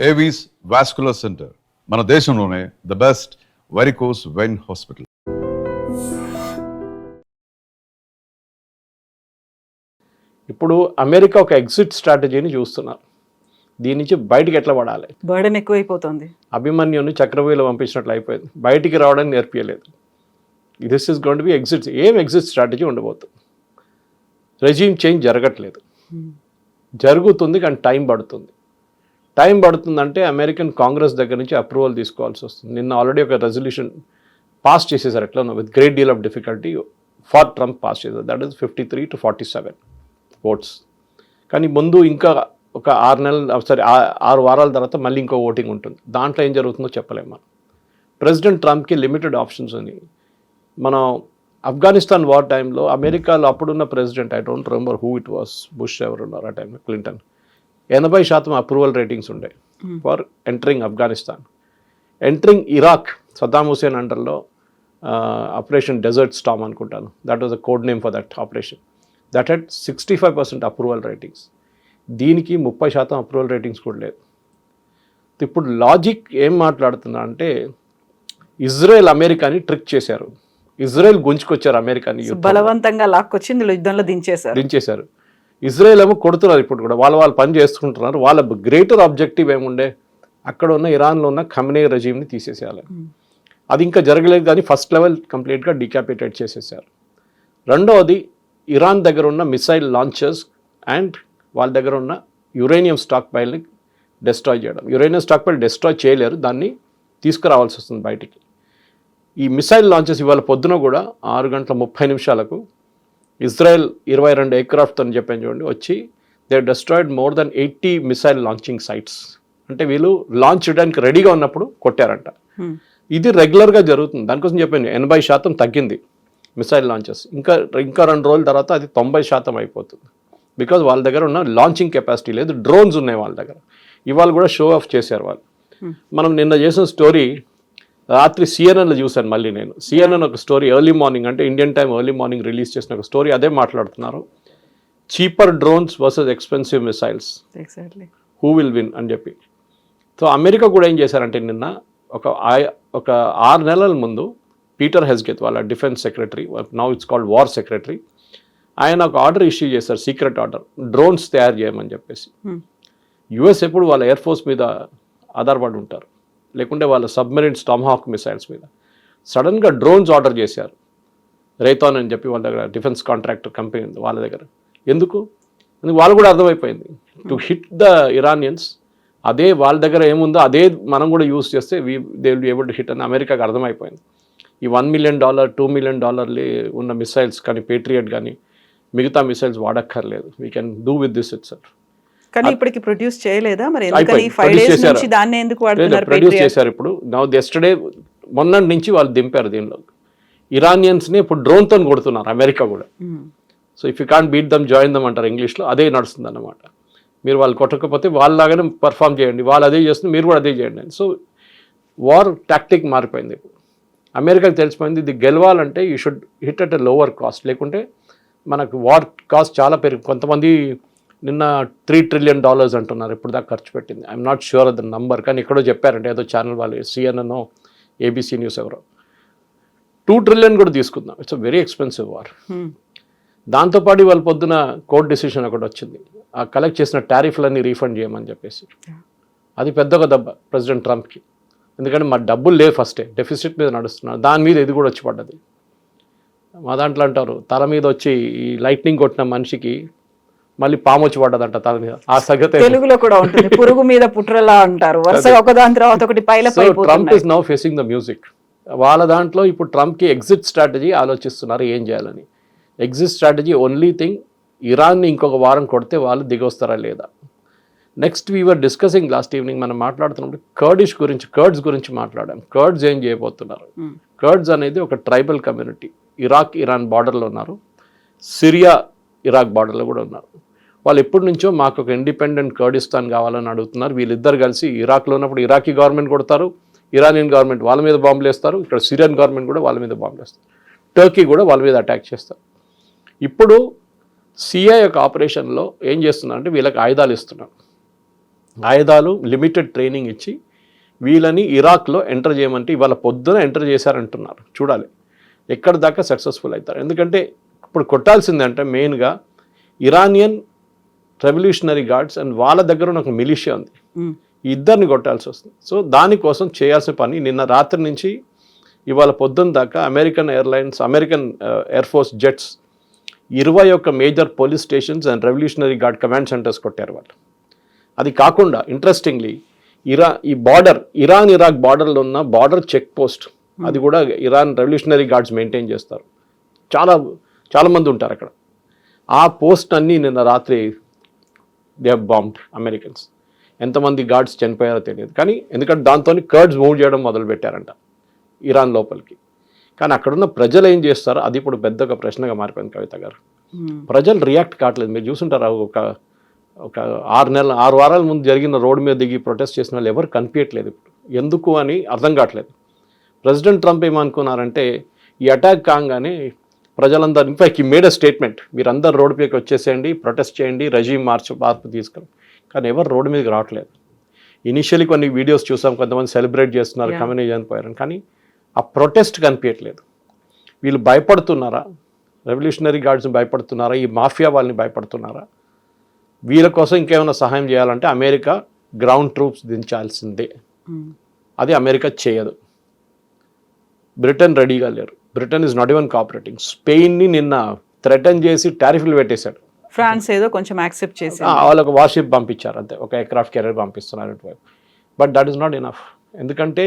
Avis vascular centre మన దేశంలోనే the best varicose vein hospital. ఇప్పుడు అమెరికా ఒక ఎగ్జిట్ స్ట్రాటజీని చూస్తున్నారు. దీని నుంచి బయటికి ఎట్లా పడాలి? బర్డెన్ ఎక్కువైపోతుంది. అభిమన్యుని చక్రవ్యూహంలో పంపించినట్లు అయిపోయింది, బయటికి రావడానికి నేర్పియలేదు. This is going to be exit. ఏం ఎగ్జిట్ స్ట్రాటజీ ఉండబోతుంది? రెజీమ్ చేంజ్ జరగట్లేదు, జరుగుతుంది కానీ టైం పడుతుంది. టైం పడుతుందంటే అమెరికన్ కాంగ్రెస్ దగ్గర నుంచి అప్రూవల్ తీసుకోవాల్సి వస్తుంది. నిన్న ఆల్రెడీ ఒక రెజల్యూషన్ పాస్ చేసేసారు, ఎట్లా with great deal of difficulty for Trump pass చేశారు. That is 53 to 47 votes. కానీ ముందు ఇంకా ఒక 6 వారాల తర్వాత మళ్ళీ ఇంకో ఓటింగ్ ఉంటుంది. దాంట్లో ఏం జరుగుతుందో చెప్పలేము మనం. ప్రెసిడెంట్ ట్రంప్కి లిమిటెడ్ ఆప్షన్స్ ఉన్నాయి. మనం ఆఫ్ఘనిస్తాన్ వార్ టైంలో అమెరికాలో అప్పుడున్న president, I don't remember who it was, Bush ఎవరున్నారు ఆ టైంలో, క్లింటన్, 80% అప్రూవల్ రేటింగ్స్ ఉండే for entering Afghanistan. Entering Iraq Saddam Hussein అండర్లో ఆపరేషన్ డెజర్ట్ స్టామ్ అనుకుంటాను, that was a code name for that operation. That had 65% approval ratings. దీనికి 30% approval ratings కూడా లేదు. ఇప్పుడు లాజిక్ ఏం మాట్లాడుతున్నా అంటే, ఇజ్రాయెల్ అమెరికాని ట్రిక్ చేశారు. ఇజ్రాయెల్ గుంజుకొచ్చారు అమెరికాని, బలవంతంగా లాక్కొచ్చి యుద్ధంలో దించేశారు. ఇజ్రాయెల్ ఏమో కొడుతున్నారు ఇప్పుడు కూడా, వాళ్ళు పని చేసుకుంటున్నారు. వాళ్ళ గ్రేటర్ ఆబ్జెక్టివ్ ఏముండే, అక్కడ ఉన్న ఇరాన్లో ఉన్న ఖమెనీ రెజీమ్ని తీసేసేయాలి. అది ఇంకా జరగలేదు, కానీ ఫస్ట్ లెవెల్ కంప్లీట్గా డికాపిటేట్ చేసేసారు. రెండవది, ఇరాన్ దగ్గర ఉన్న మిసైల్ లాంచర్స్ అండ్ వాళ్ళ దగ్గర ఉన్న యురేనియం స్టాక్ పైల్ని డెస్ట్రాయ్ చేయడం. యురేనియం స్టాక్ పైల్ డెస్ట్రాయ్ చేయలేరు, దాన్ని తీసుకురావాల్సి వస్తుంది బయటికి. ఈ మిసైల్ లాంచెస్ ఇవాళ పొద్దున కూడా 6:30 ఇజ్రాయెల్ 22 ఎయిర్క్రాఫ్ట్ అని చెప్పాను చూడండి వచ్చి, they destroyed more than 80 missile launching sites. అంటే వీళ్ళు లాంచ్ చేయడానికి రెడీగా ఉన్నప్పుడు కొట్టారంట. ఇది రెగ్యులర్గా జరుగుతుంది. దానికోసం చెప్పాను 80% తగ్గింది మిసైల్ లాంచెస్. ఇంకా 2 రోజుల తర్వాత అది 90% అయిపోతుంది. బికాజ్ వాళ్ళ దగ్గర ఉన్న లాంచింగ్ కెపాసిటీ లేదు, డ్రోన్స్ ఉన్నాయి వాళ్ళ దగ్గర. ఇవాళ కూడా షో ఆఫ్ చేశారు వాళ్ళు. మనం నిన్న చేసిన స్టోరీ రాత్రి సిఎన్ఎన్లో చూశాను మళ్ళీ నేను. సిఎన్ఎన్ ఒక స్టోరీ ఎర్లీ మార్నింగ్, అంటే Indian time early morning release చేసిన ఒక స్టోరీ, అదే మాట్లాడుతున్నారు. Cheaper drones versus expensive missiles, who will win అని చెప్పి. సో అమెరికా కూడా ఏం చేశారంటే, నిన్న ఒక 6 నెలల ముందు పీటర్ హెస్గెత్ వాళ్ళ defence secretary, now it's called war secretary, ఆయన ఒక ఆర్డర్ ఇష్యూ చేశారు, సీక్రెట్ ఆర్డర్, డ్రోన్స్ తయారు చేయమని చెప్పేసి. యుఎస్ ఎప్పుడు వాళ్ళ ఎయిర్ ఫోర్స్ మీద ఆధారపడి ఉంటారు, లేకుంటే వాళ్ళ సబ్మెరైన్ టామ్హాక్ మిసైల్స్ మీద. సడన్గా డ్రోన్స్ ఆర్డర్ చేశారు రేథాన్ అని చెప్పి, వాళ్ళ దగ్గర డిఫెన్స్ కాంట్రాక్టర్ కంపెనీ ఉంది వాళ్ళ దగ్గర. ఎందుకు వాళ్ళు కూడా అర్థమైపోయింది, టు హిట్ ద ఇరానియన్స్. అదే వాళ్ళ దగ్గర ఏముందో అదే మనం కూడా యూస్ చేస్తే they will be able to hit అని అమెరికాకి అర్థమైపోయింది. ఈ $1 million $2 million ఉన్న మిసైల్స్ కానీ, పేట్రియట్ కానీ మిగతా మిసైల్స్ వాడక్కర్లేదు, we can do with this itself. కానీ ఇప్పటికి ప్రొడ్యూస్ చేయలేదా మరి? ఎందుకని 5 days నుంచి దాన్ని ఎందుకు వాడుతున్నారు? ప్రొడ్యూస్ చేశారు. ఇప్పుడు ఎస్టర్డే మొన్నటి నుంచి వాళ్ళు దింపారు దీనిలో. ఇరానియన్స్ని ఇప్పుడు డ్రోన్తో కొడుతున్నారు అమెరికా కూడా. So if you can't beat them join them అంటారు ఇంగ్లీష్లో, అదే నడుస్తుంది అన్నమాట. మీరు వాళ్ళు కొట్టకపోతే వాళ్ళలాగానే పర్ఫామ్ చేయండి, వాళ్ళు అదే చేస్తుంది, మీరు కూడా అదే చేయండి. సో వార్ టాక్టిక్ మారిపోయింది. ఇప్పుడు అమెరికాకి తెలిసిపోయింది, ఇది గెలవాలంటే you should hit at a lower caste, లేకుంటే మనకు వార్ కాస్ట్ చాలా కొంతమంది నిన్న $3 trillion అంటున్నారు ఇప్పుడు దాకా ఖర్చు పెట్టింది. I'm not sure of the number, కానీ ఎక్కడో చెప్పారంటే ఏదో ఛానల్ వాళ్ళు, సిఎన్ఎన్, ఏబీసీ న్యూస్ ఎవరో. 2 trillion కూడా తీసుకుందాం, it's a very expensive war. దాంతోపాటు వాళ్ళ పొద్దున కోర్ట్ డిసిషన్ ఒకటి వచ్చింది, ఆ కలెక్ట్ చేసిన టారిఫ్లన్నీ రీఫండ్ చేయమని చెప్పేసి. అది పెద్దగా దెబ్బ ప్రెసిడెంట్ ట్రంప్కి, ఎందుకంటే మా డబ్బులు లేవు, ఫస్టే డెఫిసిట్ మీద నడుస్తున్నారు, దాని మీద ఇది కూడా వచ్చి పడ్డది. మా దాంట్లో అంటారు, తల మీద వచ్చి ఈ లైట్నింగ్ కొట్టిన మనిషికి మళ్ళీ పాము వచ్చి పడ్డదంట తల మీద. ఆ సంగతి తెలుగులో కూడా ఉంటుంది, పురుగు మీద పుట్రలా అంటారు, వరుసగా ఒకదాని తర్వాత ఒకటి పైలపై. Trump is now facing the music. వాళ్ళ దాంట్లో ఇప్పుడు ట్రంప్కి ఎగ్జిట్ స్ట్రాటజీ ఆలోచిస్తున్నారు ఏం చేయాలని. ఎగ్జిట్ స్ట్రాటజీ ఓన్లీ థింగ్, ఇరాన్ని ఇంకొక వారం కొడితే వాళ్ళు దిగొస్తారా లేదా. Next we are discussing last evening మనం మాట్లాడుతున్నప్పుడు కర్డ్స్ గురించి మాట్లాడాం. కర్డ్స్ ఏం చేయబోతున్నారు? కర్డ్స్ అనేది ఒక ట్రైబల్ కమ్యూనిటీ, ఇరాక్ ఇరాన్ బార్డర్లో ఉన్నారు, సిరియా ఇరాక్ బార్డర్లో కూడా ఉన్నారు. వాళ్ళు ఎప్పటి నుంచో మాకు ఒక ఇండిపెండెంట్ కర్డిస్తాన్ కావాలని అడుగుతున్నారు. వీళ్ళిద్దరు కలిసి ఇరాక్లో ఉన్నప్పుడు ఇరాకీ గవర్నమెంట్ కొడతారు, ఇరానియన్ గవర్నమెంట్ వాళ్ళ మీద బాంబులు వేస్తారు, ఇక్కడ సిరియన్ గవర్నమెంట్ కూడా వాళ్ళ మీద బాంబులు వేస్తారు, టర్కీ కూడా వాళ్ళ మీద అటాక్ చేస్తారు. ఇప్పుడు సిఐ యొక్క ఆపరేషన్లో ఏం చేస్తున్నారంటే వీళ్ళకి ఆయుధాలు ఇస్తున్నారు. ఆయుధాలు లిమిటెడ్ ట్రైనింగ్ ఇచ్చి వీళ్ళని ఇరాక్లో ఎంటర్ చేయమంటే ఇవాళ పొద్దున ఎంటర్ చేశారంటున్నారు. చూడాలి ఎక్కడ దాకా సక్సెస్ఫుల్ అవుతారు. ఎందుకంటే ఇప్పుడు కొట్టాల్సిందంటే మెయిన్గా ఇరానియన్ రెవల్యూషనరీ గార్డ్స్ అండ్ వాళ్ళ దగ్గర ఉన్న ఒక మిలిషియా ఉంది, ఈ ఇద్దరిని కొట్టాల్సి వస్తుంది. సో దానికోసం చేయాల్సిన పని నిన్న రాత్రి నుంచి ఇవాళ పొద్దున్న దాకా American Airlines, American Air Force jets 21 major police stations and revolutionary guard command centres కొట్టారు వాళ్ళు. అది కాకుండా ఇంట్రెస్టింగ్లీ ఈ బార్డర్ ఇరాన్ ఇరాక్ బార్డర్లో ఉన్న బార్డర్ చెక్ పోస్ట్ అది కూడా ఇరాన్ రెవల్యూషనరీ గార్డ్స్ మెయింటైన్ చేస్తారు. చాలా మంది ఉంటారు అక్కడ. ఆ పోస్ట్ అన్నీ నిన్న రాత్రి దే హ్యావ్ బాంబ్డ్ అమెరికన్స్. ఎంతమంది గార్డ్స్ చనిపోయారో తెలియదు, కానీ ఎందుకంటే దాంతో కర్డ్స్ మూవ్ చేయడం మొదలుపెట్టారంట ఇరాన్ లోపలికి. కానీ అక్కడున్న ప్రజలు ఏం చేస్తారో అది ఇప్పుడు పెద్దగా ప్రశ్నగా మారిపోయింది కవిత గారు. ప్రజలు రియాక్ట్ కావట్లేదు. మీరు చూసుంటారు ఒక 6 వారాల ముందు జరిగిన రోడ్డు మీద దిగి ప్రొటెస్ట్ చేసిన వాళ్ళు ఎవరు కనిపించట్లేదు ఇప్పుడు. ఎందుకు అని అర్థం కావట్లేదు. ప్రెసిడెంట్ ట్రంప్ ఏమనుకున్నారంటే ఈ అటాక్ కాగానే ప్రజలందరూ ఇన్ఫాక్ట్ ఈ మేడ్ అ స్టేట్మెంట్, మీరందరూ రోడ్డు మీదకి వచ్చేసేయండి, ప్రొటెస్ట్ చేయండి, రెజీమ్ మార్పు తీసుకుని. కానీ ఎవరు రోడ్డు మీదకి రావట్లేదు. ఇనిషియలీ కొన్ని వీడియోస్ చూసాం, కొంతమంది సెలబ్రేట్ చేస్తున్నారు, కమ్యూనిటీ చనిపోయారని. కానీ ఆ ప్రొటెస్ట్ కనిపించట్లేదు. వీళ్ళు భయపడుతున్నారా? రెవల్యూషనరీ గార్డ్స్ని భయపడుతున్నారా? ఈ మాఫియా వాళ్ళని భయపడుతున్నారా? వీళ్ళ కోసం ఇంకేమైనా సహాయం చేయాలంటే అమెరికా గ్రౌండ్ ట్రూప్స్ దించాల్సిందే. అది అమెరికా చేయదు. బ్రిటన్ రెడీగా లేరు. Britain is not even cooperating. స్పెయిన్ని నిన్న థ్రెటన్ చేసి టారిఫ్లు పెట్టేశాడు. ఫ్రాన్స్ ఏదో కొంచెం యాక్సెప్ట్ చేసి వాళ్ళకు వార్షిప్ పంపించారు, అంతే, ఒక ఎయిర్క్రాఫ్ట్ క్యారియర్ పంపిస్తున్నారు ఇటువైపు. But that is not enough. ఎందుకంటే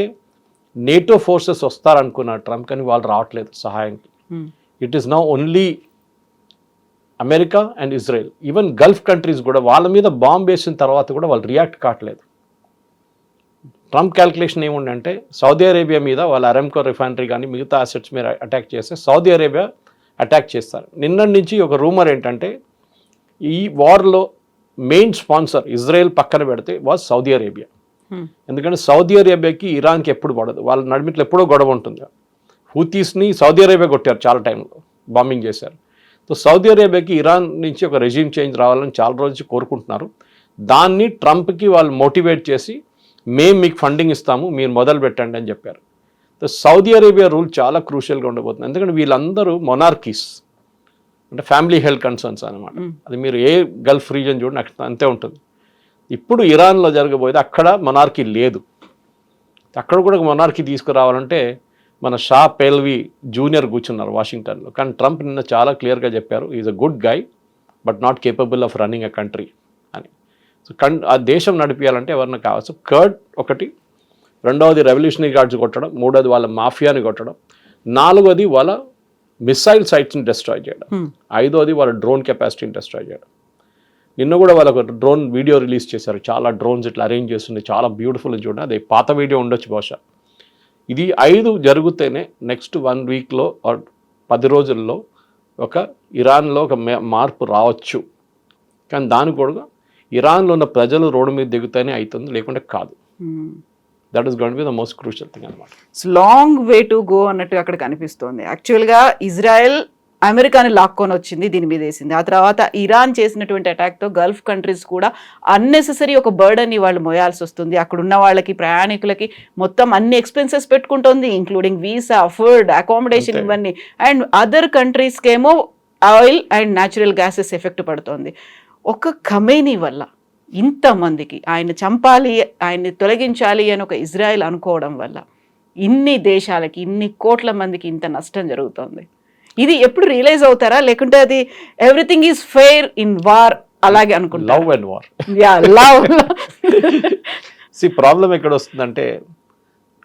నేటో ఫోర్సెస్ వస్తారనుకున్నారు ట్రంప్, కానీ వాళ్ళు రావట్లేదు సహాయానికి. It is now only America and Israel. Even Gulf countries కూడా వాళ్ళ మీద బాంబ్ వేసిన తర్వాత కూడా వాళ్ళు రియాక్ట్ కావట్లేదు. ట్రంప్ క్యాల్కులేషన్ ఏముండంటే సౌదీ అరేబియా మీద వాళ్ళ అరామ్కో రిఫైనరీ కానీ మిగతా అసెట్స్ మీద అటాక్ చేస్తే సౌదీ అరేబియా అటాక్ చేస్తారు. నిన్నటి నుంచి ఒక రూమర్ ఏంటంటే ఈ వార్లో మెయిన్ స్పాన్సర్ ఇజ్రాయెల్ పక్కన పెడితే వాజ్ సౌదీ అరేబియా. ఎందుకంటే సౌదీ అరేబియాకి ఇరాన్కి ఎప్పుడు పడదు, వాళ్ళ నడిమిట్లో ఎప్పుడో గొడవ ఉంటుంది. హూతీస్ని సౌదీ అరేబియా కొట్టారు, చాలా టైంలో బాంబింగ్ చేశారు. సో సౌదీ అరేబియాకి ఇరాన్ నుంచి ఒక రెజ్యూమ్ చేంజ్ రావాలని చాలా రోజు కోరుకుంటున్నారు. దాన్ని ట్రంప్కి వాళ్ళు మోటివేట్ చేసి మేము మీకు ఫండింగ్ ఇస్తాము, మీరు మొదలు పెట్టండి అని చెప్పారు. సో సౌదీ అరేబియా రూల్ చాలా క్రూషియల్గా ఉండబోతుంది. ఎందుకంటే వీళ్ళందరూ మొనార్కీస్, అంటే ఫ్యామిలీ హెల్త్ కన్సర్న్స్ అనమాట. అది మీరు ఏ గల్ఫ్ రీజన్ చూడండి అక్కడ అంతే ఉంటుంది. ఇప్పుడు ఇరాన్లో జరగబోయేది అక్కడ మొనార్కీ లేదు. అక్కడ కూడా మొనార్కీ తీసుకురావాలంటే మన షా పెల్వి జూనియర్ కూర్చున్నారు వాషింగ్టన్లో. కానీ ట్రంప్ నిన్న చాలా క్లియర్గా చెప్పారు, is a good guy but not capable of running a country అని. సో ఆ దేశం నడిపించాలంటే ఎవరన్నా కావచ్చు. కర్డ్ ఒకటి, రెండవది రెవల్యూషనరీ గార్డ్స్ కొట్టడం, మూడవది వాళ్ళ మాఫియాని కొట్టడం, నాలుగోది వాళ్ళ మిసైల్ సైట్స్ని డిస్ట్రాయ్ చేయడం, ఐదోది వాళ్ళ డ్రోన్ కెపాసిటీని డిస్ట్రాయ్ చేయడం. నిన్న కూడా వాళ్ళకు డ్రోన్ వీడియో రిలీజ్ చేశారు. చాలా డ్రోన్స్ ఇట్లా అరేంజ్ చేస్తుంది, చాలా బ్యూటిఫుల్ చూడండి. అది పాత వీడియో ఉండొచ్చు బహుశా. ఇది 5 జరిగితేనే నెక్స్ట్ 1 వీక్లో 10 రోజుల్లో ఒక ఇరాన్లో ఒక మార్పు రావచ్చు. కానీ దాని కూడా ఇరాన్లో ఉన్న ప్రజలు రోడ్డు మీద దిగుతూనే అవుతుంది, లేకుంటే కాదు. That is going to be the most crucial thing అనమాట. లాంగ్ వే టు గో అన్నట్టు అక్కడ కనిపిస్తోంది. యాక్చువల్గా ఇజ్రాయెల్ అమెరికాని లాక్కొని వచ్చింది, దీని మీద వేసింది. ఆ తర్వాత ఇరాన్ చేసినటువంటి అటాక్తో గల్ఫ్ కంట్రీస్ కూడా అన్నెసెసరీ ఒక బర్డన్ని వాళ్ళు మోయాల్సి వస్తుంది. అక్కడ ఉన్న వాళ్ళకి, ప్రయాణికులకి మొత్తం అన్ని ఎక్స్పెన్సెస్ పెట్టుకుంటుంది, ఇంక్లూడింగ్ వీసా, ఫుడ్, అకామిడేషన్, ఇవన్నీ. అండ్ అదర్ కంట్రీస్కి ఏమో oil and natural gases effect పడుతుంది. ఒక ఖమేనీ వల్ల ఇంతమందికి ఆయన చంపాలి, ఆయన్ని తొలగించాలి అని ఒక ఇజ్రాయెల్ అనుకోవడం వల్ల ఇన్ని దేశాలకి, ఇన్ని కోట్ల మందికి ఇంత నష్టం జరుగుతుంది. ఇది ఎప్పుడు రియలైజ్ అవుతారా, లేకుంటే అది everything is fair in war అలాగే అనుకుంటారు? Love and war. Love. So problem ఎక్కడ వస్తుందంటే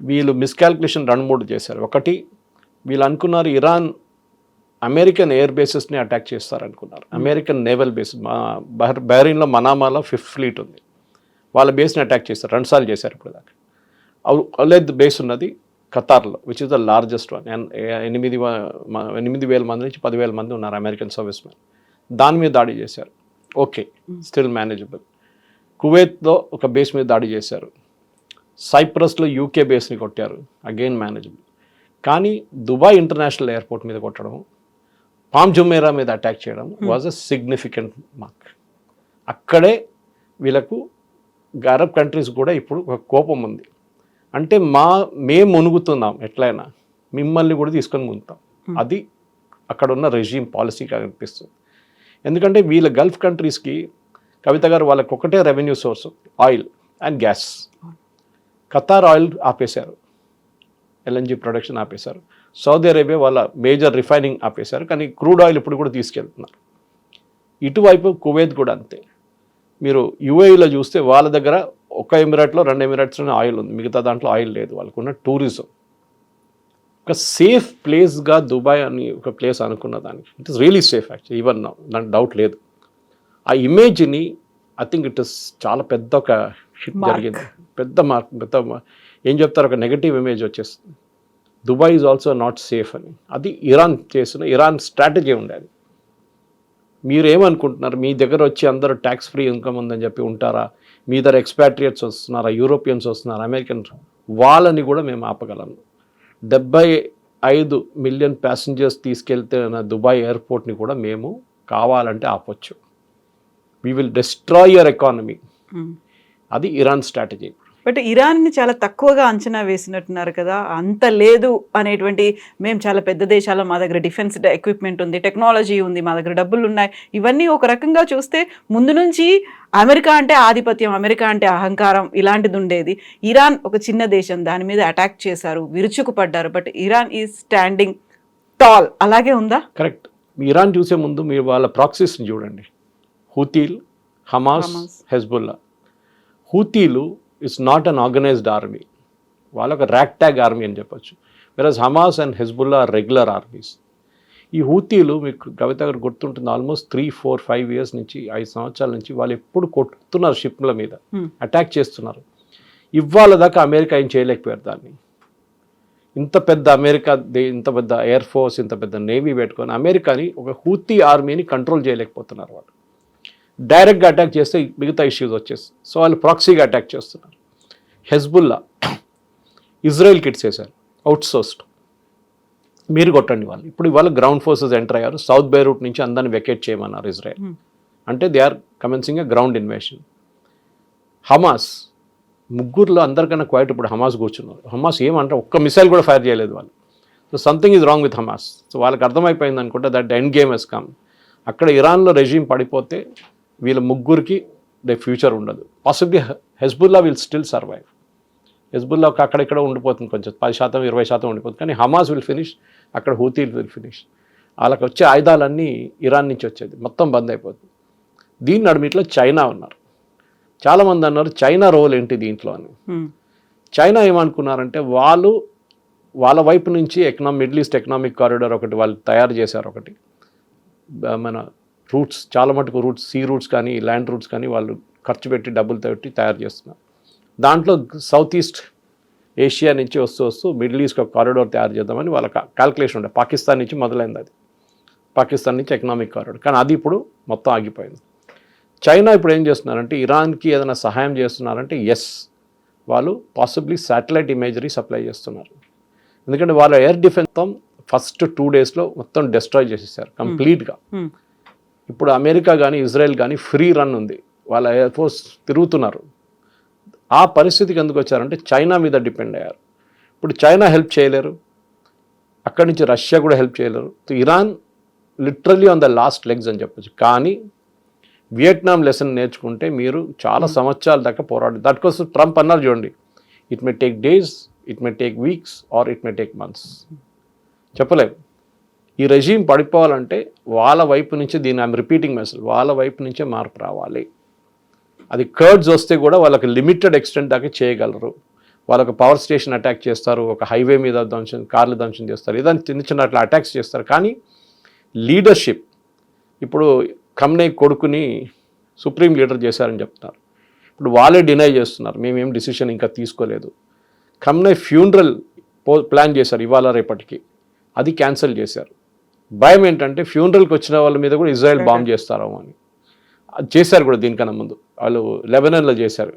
వీళ్ళు మిస్కాల్కులేషన్ 2-3 చేశారు. ఒకటి, వీళ్ళు అనుకున్నారు ఇరాన్ అమెరికన్ ఎయిర్ బేసెస్ని అటాక్ చేస్తారనుకున్నారు. అమెరికన్ నేవల్ బేసెస్, బహ్రెయిన్లో మనామాలో 5th ఫ్లీట్ ఉంది, వాళ్ళ బేస్ని అటాక్ చేస్తారు. 2 సార్లు చేశారు ఇప్పుడు దాకా. అలెద్ బేస్ ఉన్నది ఖతార్లో, which is the largest one. 8,000 మంది నుంచి 10,000 మంది ఉన్నారు అమెరికన్ సర్వీస్ మ్యాన్. దాని మీద దాడి చేశారు. Okay, still manageable. కువైత్లో ఒక బేస్ మీద దాడి చేశారు. సైప్రస్లో యూకే బేస్ని కొట్టారు, అగైన్ మేనేజబుల్. కానీ దుబాయ్ ఇంటర్నేషనల్ ఎయిర్పోర్ట్ మీద కొట్టడం, పామ్ జుమేరా మీద అటాక్ చేయడం వాజ్ అ సిగ్నిఫికెంట్ మార్క్. అక్కడే వీళ్ళకు అరబ్ కంట్రీస్ కూడా ఇప్పుడు ఒక కోపం ఉంది. అంటే మేము మునుగుతున్నాం ఎట్లయినా, మిమ్మల్ని కూడా తీసుకొని మునుగుతాం. అది అక్కడ ఉన్న రెజీమ్ పాలసీగా అనిపిస్తుంది. ఎందుకంటే వీళ్ళ గల్ఫ్ కంట్రీస్కి కవిత గారు వాళ్ళకి ఒకటే revenue source oil and gas. Qatar oil ఆపేశారు, ఎల్ఎన్జి ప్రొడక్షన్ ఆపేశారు. సౌదీ అరేబియా వాళ్ళ మేజర్ రిఫైనింగ్ ఆపేశారు, కానీ క్రూడ్ ఆయిల్ ఇప్పుడు కూడా తీసుకెళ్తున్నారు. ఇటువైపు కువైత్ కూడా అంతే. మీరు యుఏఈలో చూస్తే వాళ్ళ దగ్గర ఒక ఎమిరేట్లో 2 ఎమిరేట్స్లోనే ఆయిల్ ఉంది, మిగతా దాంట్లో ఆయిల్ లేదు. వాళ్ళకున్న టూరిజం ఒక సేఫ్ ప్లేస్గా దుబాయ్ అని ఒక ప్లేస్ అనుకున్న దానికి it is really safe actually, even now, దానికి డౌట్ లేదు. ఆ ఇమేజ్ని ఐ థింక్ ఇట్ ఇస్ చాలా పెద్ద ఒక హిట్ జరిగింది, పెద్ద ఏం చెప్తారు, ఒక నెగటివ్ ఇమేజ్ వచ్చేస్తుంది. Dubai is also not safe అని. అది ఇరాన్ స్ట్రాటజీ ఉండేది. మీరు ఏమనుకుంటున్నారు, మీ దగ్గర వచ్చి అందరూ ట్యాక్స్ ఫ్రీ ఇన్కమ్ ఉందని చెప్పి ఉంటారా? మీ దగ్గర ఎక్స్పాట్రియేట్స్ వస్తున్నారా, యూరోపియన్స్ వస్తున్నారా, అమెరికన్, వాళ్ళని కూడా మేము ఆపగలము. 75 మిలియన్ ప్యాసింజర్స్ తీసుకెళ్తే దుబాయ్ ఎయిర్పోర్ట్ని కూడా మేము కావాలంటే ఆపొచ్చు. We will destroy your economy. అది ఇరాన్ స్ట్రాటజీ. బట్ ఇరాన్ని చాలా తక్కువగా అంచనా వేసినట్టున్నారు కదా, అంత లేదు అనేటువంటి, మేము చాలా పెద్ద దేశాలు, మా దగ్గర డిఫెన్స్ ఎక్విప్మెంట్ ఉంది, టెక్నాలజీ ఉంది, మా దగ్గర డబ్బులు ఉన్నాయి, ఇవన్నీ ఒక రకంగా చూస్తే ముందు నుంచి అమెరికా అంటే ఆధిపత్యం, అమెరికా అంటే అహంకారం ఇలాంటిది ఉండేది. ఇరాన్ ఒక చిన్న దేశం, దాని మీద అటాక్ చేశారు, విరుచుకుపడ్డారు. But Iran is standing tall, అలాగే ఉందా? కరెక్ట్. ఇరాన్ చూసే ముందు మీరు వాళ్ళ ప్రాక్సీస్ని చూడండి. హూతీలు, హమాస్, హెజ్బుల్లా. హూతీలు it's not an organized army, వాళ్ళొక ర్యాక్ ట్యాగ్ ఆర్మీ అని చెప్పొచ్చు. Versus Hamas and Hezbollah regular armies. ఈ హూతీలు మీకు కవిత గారు గుర్తుంటుంది, ఆల్మోస్ట్ 3, 4, 5 ఇయర్స్ నుంచి, 5 సంవత్సరాల నుంచి వాళ్ళు ఎప్పుడు కొట్టుతున్నారు, షిప్ల మీద అటాక్ చేస్తున్నారు. ఇవాళ దాకా అమెరికా ఏం చేయలేకపోయారు దాన్ని. ఇంత పెద్ద అమెరికా, ఇంత పెద్ద ఎయిర్ ఫోర్స్, ఇంత పెద్ద నేవీ పెట్టుకొని అమెరికాని, ఒక హూతీ ఆర్మీని కంట్రోల్ చేయలేకపోతున్నారు వాళ్ళు. డైరెక్ట్గా అటాక్ చేస్తే మిగతా ఇష్యూస్ వచ్చేస్తాయి. సో వాళ్ళు ప్రాక్సీగా అటాక్ చేస్తున్నారు. హెజ్బుల్లా ఇజ్రాయెల్కి ఇచ్చేసారు, అవుట్సోర్స్డ్, మీరు కొట్టండి వాళ్ళు. ఇప్పుడు ఇవాళ గ్రౌండ్ ఫోర్సెస్ ఎంటర్ అయ్యారు, సౌత్ బైరూట్ నుంచి అందరిని వెకేట్ చేయమన్నారు ఇజ్రాయెల్. అంటే they are commencing a ground invasion. Hamas, ముగ్గురులో అందరికన్నా క్వైట్ ఇప్పుడు హమాస్ కూర్చున్నారు. హమాస్ ఏమంటే ఒక్క మిసైల్ కూడా ఫైర్ చేయలేదు వాళ్ళు. So something is wrong with Hamas. So వాళ్ళకి అర్థమైపోయింది అనుకుంటే that end game has come. అక్కడ ఇరాన్లో రెజీమ్ పడిపోతే వీళ్ళ ముగ్గురికి ఫ్యూచర్ ఉండదు. Possibly Hezbollah will still survive. Hezbollah అక్కడ ఇక్కడ ఉండిపోతుంది, కొంచెం 10%, 20% ఉండిపోతుంది. కానీ హమాస్ విల్ ఫినిష్, అక్కడ హూతీలు విల్ ఫినిష్. వాళ్ళకి వచ్చే ఆయుధాలన్నీ ఇరాన్ నుంచి వచ్చేది, మొత్తం బంద్ అయిపోతుంది. దీని నడుమిట్లో చైనా ఉన్నారు. చాలామంది అన్నారు చైనా రోల్ ఏంటి దీంట్లో అని. చైనా ఏమనుకున్నారంటే వాళ్ళ వైపు నుంచి మిడిల్ ఈస్ట్ ఎకనామిక్ కారిడార్ ఒకటి వాళ్ళు తయారు చేశారు. ఒకటి మన రూట్స్, చాలా మటుకు రూట్స్, సీ రూట్స్ కానీ ల్యాండ్ రూట్స్ కానీ వాళ్ళు ఖర్చు పెట్టి డబ్బులతో పెట్టి తయారు చేస్తున్నారు. దాంట్లో సౌత్ ఈస్ట్ ఏషియా నుంచి వస్తూ మిడిల్ ఈస్ట్ ఒక కారిడార్ తయారు చేద్దామని వాళ్ళ క్యాల్కులేషన్ ఉండే. పాకిస్తాన్ నుంచి మొదలైంది అది, పాకిస్తాన్ నుంచి ఎకనామిక్ కారిడార్. కానీ అది ఇప్పుడు మొత్తం ఆగిపోయింది. చైనా ఇప్పుడు ఏం చేస్తున్నారంటే ఇరాన్కి ఏదైనా సహాయం చేస్తున్నారంటే ఎస్, వాళ్ళు పాసిబ్లీ శాటిలైట్ ఇమేజరీ సప్లై చేస్తున్నారు. ఎందుకంటే వాళ్ళ ఎయిర్ డిఫెన్స్ ఫస్ట్ 2 డేస్లో మొత్తం డిస్ట్రాయ్ చేసేసారు కంప్లీట్గా. ఇప్పుడు అమెరికా కానీ ఇజ్రాయెల్ కానీ ఫ్రీ రన్ ఉంది, వాళ్ళ ఎయిర్ ఫోర్స్ తిరుగుతున్నారు. ఆ పరిస్థితికి ఎందుకు వచ్చారంటే చైనా మీద డిపెండ్ అయ్యారు. ఇప్పుడు చైనా హెల్ప్ చేయలేరు, అక్కడి నుంచి రష్యా కూడా హెల్ప్ చేయలేరు. Iran literally on the last legs అని చెప్పచ్చు. కానీ వియట్నాం లెసన్ నేర్చుకుంటే మీరు చాలా సంవత్సరాల దాకా పోరాడు. దానికోసం ట్రంప్ అన్నారు చూడండి, it may take days, it may take weeks or it may take months, చెప్పలేము. ఈ రెజీమ్ పడిపోవాలంటే వాళ్ళ వైపు నుంచి, దీన్ని ఐఎమ్ రిపీటింగ్ మెసేజ్, వాళ్ళ వైపు నుంచే మార్పు రావాలి. అది కర్డ్స్ వస్తే కూడా వాళ్ళకి లిమిటెడ్ ఎక్స్టెంట్ దాకా చేయగలరు. వాళ్ళకి పవర్ స్టేషన్ అటాక్ చేస్తారు, ఒక హైవే మీద కార్లు ధ్వంసం చేస్తారు, ఏదైనా చిన్న చిన్న అట్లా అటాక్స్ చేస్తారు. కానీ లీడర్షిప్, ఇప్పుడు ఖమ్నే కొడుకుని సుప్రీం లీడర్ చేశారని చెప్తున్నారు. ఇప్పుడు వాళ్ళే డినై చేస్తున్నారు, మేమేం డిసిషన్ ఇంకా తీసుకోలేదు. ఖమ్నే ఫ్యూనరల్ ప్లాన్ చేశారు ఇవాళ రేపటికి, అది క్యాన్సిల్ చేశారు. భయం ఏంటంటే ఫ్యూనరల్కి వచ్చిన వాళ్ళ మీద కూడా ఇజ్రాయెల్ బాంబ్ చేస్తారేమో అని. చేశారు కూడా దీనికన్నా ముందు, వాళ్ళు లెబనాన్లో చేశారు,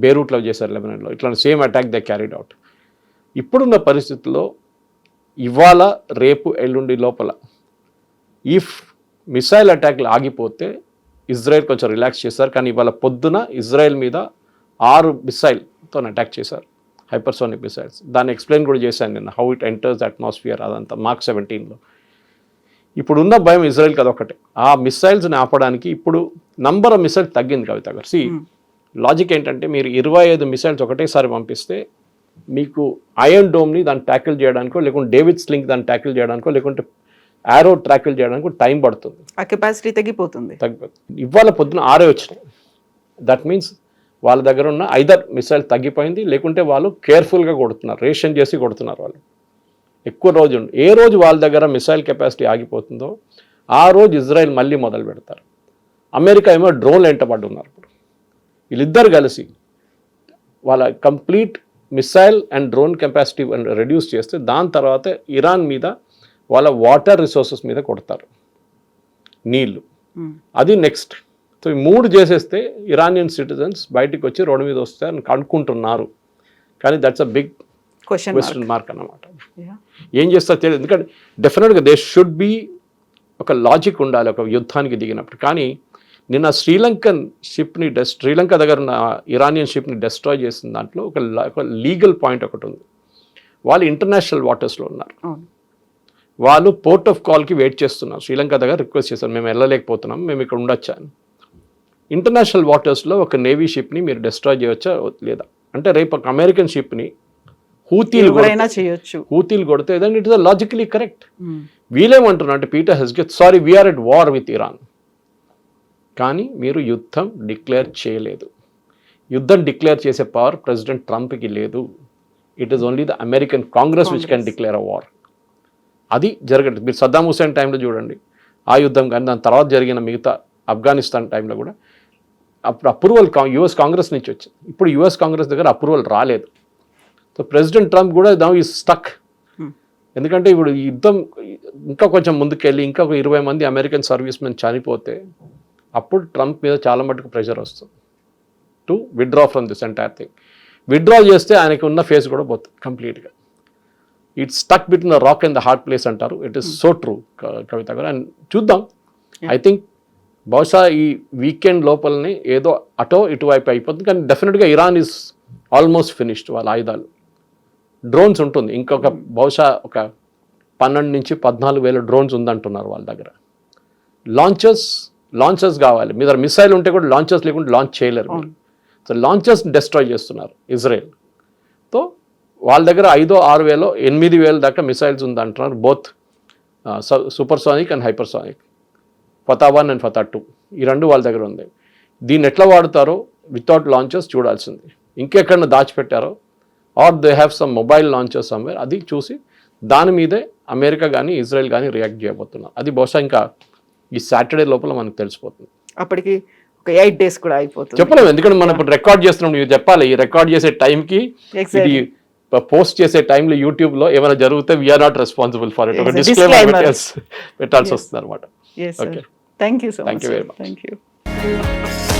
బేరూట్లో చేశారు, లెబనాన్లో ఇట్లా same attack they carried out. ఇప్పుడున్న పరిస్థితుల్లో ఇవాళ రేపు ఎల్లుండి లోపల ఇఫ్ మిసైల్ అటాక్లు ఆగిపోతే ఇజ్రాయెల్ కొంచెం రిలాక్స్ చేస్తారు. కానీ ఇవాళ పొద్దున ఇజ్రాయెల్ మీద 6 మిసైల్తో అటాక్ చేశారు, హైపర్సోనిక్ మిసైల్స్. దాన్ని ఎక్స్ప్లెయిన్ కూడా చేశాను నేను, how it enters the atmosphere, అదంతా మార్క్ 17లో. ఇప్పుడున్న భయం ఇజ్రాయెల్కి అదొకటే. ఆ మిసైల్స్ని ఆపడానికి ఇప్పుడు నంబర్ ఆఫ్ మిసైల్స్ తగ్గింది కవిత గారు. లాజిక్ ఏంటంటే మీరు 25 మిసైల్స్ ఒకటేసారి పంపిస్తే మీకు ఐరన్ డోమ్ని దాన్ని ట్యాకిల్ చేయడానికో, లేకుంటే డేవిడ్ స్లింగ్ దాన్ని ట్యాకిల్ చేయడానికో, లేకుంటే యారో ట్యాకిల్ చేయడానికో టైం పడుతుంది, ఆ కెపాసిటీ తగ్గిపోతుంది. ఇవాళ పొద్దున 6 వచ్చినాయి. దట్ మీన్స్ వాళ్ళ దగ్గర ఉన్న ఐదర్ మిసైల్ తగ్గిపోయింది, లేకుంటే వాళ్ళు కేర్ఫుల్గా కొడుతున్నారు, రేషన్ చేసి కొడుతున్నారు. వాళ్ళు ఎక్కువ రోజు ఏ రోజు వాళ్ళ దగ్గర మిసైల్ కెపాసిటీ ఆగిపోతుందో ఆ రోజు ఇజ్రాయెల్ మళ్ళీ మొదలు పెడతారు. అమెరికా ఏమో డ్రోన్లు వెంటబడి ఉన్నారు. ఇప్పుడు వీళ్ళిద్దరు కలిసి వాళ్ళ complete missile and drone capacity reduce చేస్తే దాని తర్వాత ఇరాన్ మీద వాళ్ళ వాటర్ రిసోర్సెస్ మీద కొడతారు, నీళ్లు. అది నెక్స్ట్. సో ఈ 3 చేసేస్తే ఇరానియన్ సిటిజన్స్ బయటికి వచ్చి రోడ్డు మీద వస్తారని అనుకుంటున్నారు. కానీ that's a big question mark అన్నమాట. ఏం చేస్తారు తెలియదు. ఎందుకంటే డెఫినెట్గా దే షుడ్ బి ఒక లాజిక్ ఉండాలి ఒక యుద్ధానికి దిగినప్పుడు. కానీ నిన్న శ్రీలంక దగ్గర ఉన్న ఇరానియన్ షిప్ని డెస్ట్రాయ్ చేసిన దాంట్లో ఒక లీగల్ పాయింట్ ఒకటి ఉంది. వాళ్ళు ఇంటర్నేషనల్ వాటర్స్లో ఉన్నారు. వాళ్ళు పోర్ట్ ఆఫ్ కాల్కి వెయిట్ చేస్తున్నారు. శ్రీలంక దగ్గర రిక్వెస్ట్ చేస్తారు, మేము వెళ్ళలేకపోతున్నాం, మేము ఇక్కడ ఉండొచ్చా అని. ఇంటర్నేషనల్ వాటర్స్లో ఒక నేవీ షిప్ని మీరు డెస్ట్రాయ్ చేయవచ్చా లేదా అంటే, రేపు ఒక అమెరికన్ షిప్ని హూతీలు కొడితే then it is logically correct. వీళ్ళేమంటున్నారు అంటే పీటర్ హెస్గెత్, sorry we are at war with Iran. కానీ మీరు యుద్ధం డిక్లేర్ చేయలేదు. యుద్ధం డిక్లేర్ చేసే పవర్ ప్రెసిడెంట్ ట్రంప్కి లేదు. It is only the American Congress which can declare a war. అది జరగదు. మీరు సద్దాం హుసేన్ టైంలో చూడండి ఆ యుద్ధం, కానీ దాని తర్వాత జరిగిన మిగతా ఆఫ్ఘనిస్తాన్ టైంలో కూడా అప్పుడు అప్రూవల్ యుఎస్ కాంగ్రెస్ నుంచి వచ్చింది. ఇప్పుడు యుఎస్ కాంగ్రెస్ దగ్గర అప్రూవల్ రాలేదు. సో ప్రెసిడెంట్ ట్రంప్ కూడా నౌ ఈజ్ స్టక్. ఎందుకంటే ఇప్పుడు ఈ యుద్ధం ఇంకా కొంచెం ముందుకెళ్ళి ఇంకా ఒక 20 మంది అమెరికన్ సర్వీస్ మెన్ చనిపోతే అప్పుడు ట్రంప్ మీద చాలా మటుకు ప్రెషర్ వస్తుంది to withdraw from this entire thing. Withdraw చేస్తే ఆయనకి ఉన్న ఫేస్ కూడా పోతుంది కంప్లీట్గా. It's stuck between the rock and the hard place అంటారు. ఇట్ ఈస్ సో ట్రూ కవిత గారు. అండ్ చూద్దాం. ఐ థింక్ బహుశా ఈ వీకెండ్ లోపలనే ఏదో అటో ఇటువైపు అయిపోతుంది. కానీ డెఫినెట్గా ఇరాన్ ఈజ్ ఆల్మోస్ట్ ఫినిష్డ్. వాళ్ళ ఆయుధాలు, డ్రోన్స్ ఉంటుంది, ఇంకొక బహుశా ఒక 12 నుంచి 14,000 డ్రోన్స్ ఉందంటున్నారు వాళ్ళ దగ్గర. లాంచర్స్ కావాలి. మీ దగ్గర మిసైల్ ఉంటే కూడా లాంచర్స్ లేకుంటే లాంచ్ చేయలేరు. సో లాంచర్స్ డిస్ట్రాయ్ చేస్తున్నారు ఇజ్రాయెల్. తో వాళ్ళ దగ్గర 5,000-6,000 8,000 దాకా మిసైల్స్ ఉందంటున్నారు. Both supersonic and hypersonic, Fatah 1 and Fatah 2 ఈ 2 వాళ్ళ దగ్గర ఉంది. దీన్ని ఎట్లా వాడతారో వితౌట్ లాంచర్స్ చూడాల్సింది. ఇంకెక్కడ దాచిపెట్టారో or they have some mobile launchers somewhere, అది చూసి దాని మీదే అమెరికా కానీ ఇజ్రాయెల్ కానీ రియాక్ట్ చేయబోతున్నారు. అది బహుశా ఇంకా ఈ సాటర్డే లోపల మనకు తెలిసిపోతుంది. అప్పటికి ఒక 8 days కూడా అయిపోతుంది. చెప్పలేము, ఎందుకంటే మనం ఇప్పుడు రికార్డ్ చేస్తున్నాం. నువ్వు చెప్పాలి, ఈ రికార్డ్ చేసే టైంకి ఇది పోస్ట్ చేసే టైంలో యూట్యూబ్లో ఏమైనా జరిగితే we are not responsible for it. ఒక డిస్క్లైమర్ పెట్టాల్సి వస్తుంది అనమాట. Yes, sir. Thank you so much. Thank you very much. Thank you.